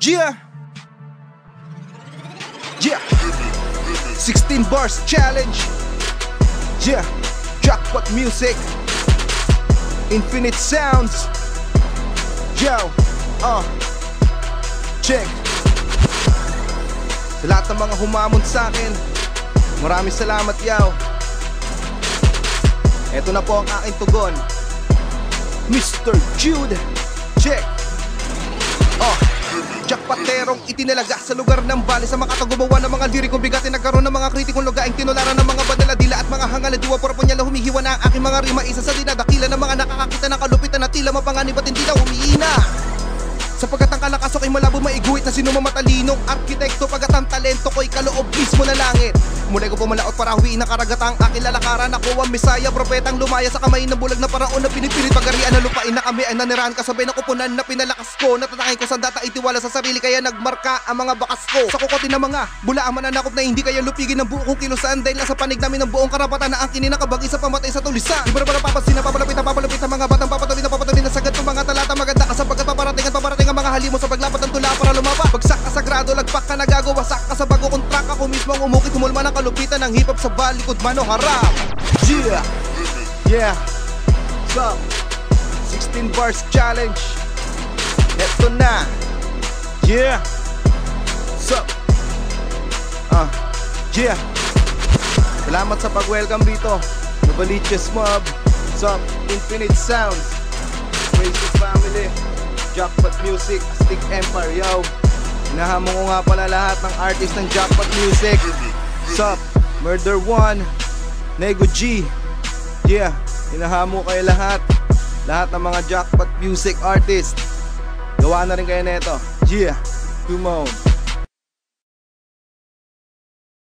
Yeah. Yeah. 16 bars challenge. Yeah. Jackpot music. Infinite sounds. Yo. Check. Sa lahat ng mga humamon sa akin, maraming salamat, yaw. Eto na po ang aking tugon. Mr. Jude. Check. Jackpaterong itinalaga sa lugar ng bali, sa makatagumawa ng mga lirikong bigatin, nagkaroon ng mga kritikong lugaing tinularan ng mga badaladila at mga hangal na diwa por punyala. Humihiwa na ang aking mga rima, isa sa dinadakila ng mga nakakakita ng kalupitan na tila mapanganib at hindi na humihina. Sapagkat ang kalakas ako'y malabo maiguhit na sino mamatalinong arkitekto, pagkat ang talento ko'y kaloob mismo na langit. Mulay ko pumalaot para huwiin ang karagatang aking lalakaran. Ako ang misaya, propetang lumaya sa kamay ng bulag na paraon na pinipilit pagarian na lupain na kami ay nanirahan kasabay ng kupunan na pinalakas ko. Natatangin ko sa data itiwala sa sarili, kaya nagmarka ang mga bakas ko. Sa kukotin ng mga bula ang mananakop na hindi kaya lupigin ng buo kong kilusan, dahil nasa panig namin ng buong karapatan na ang kininakabagi sa pamatay sa tulisan. Di ba na papapansin na papalapit ang mga batang papatuloy na sagad ng mga talata. Maganda ka sapagkat paparating ang mga halimo sa paglapat ng tula para lumapa. Bagsak ka sagrado, lagpak ka nagagawa, sak ka sa bago kontraka. Ako mismo ang umukit, humulma ng kalupitan ng hip-hop sa balikod mano harap. Yeah. Yeah. So 16 bars challenge. Eto na. Yeah. So yeah. Salamat sa pag-welcome dito. Novaliches Mob. So Infinite Sounds, Crazy Family, Jackpot Music, Stick Empire, yo. Hinahamo ko nga pala lahat ng artist ng Jackpot Music. Sup, Murder One, Nego G. Yeah, hinahamo kayo lahat. Lahat ng mga Jackpot Music artist. Gawa na rin kayo neto. Yeah, come on.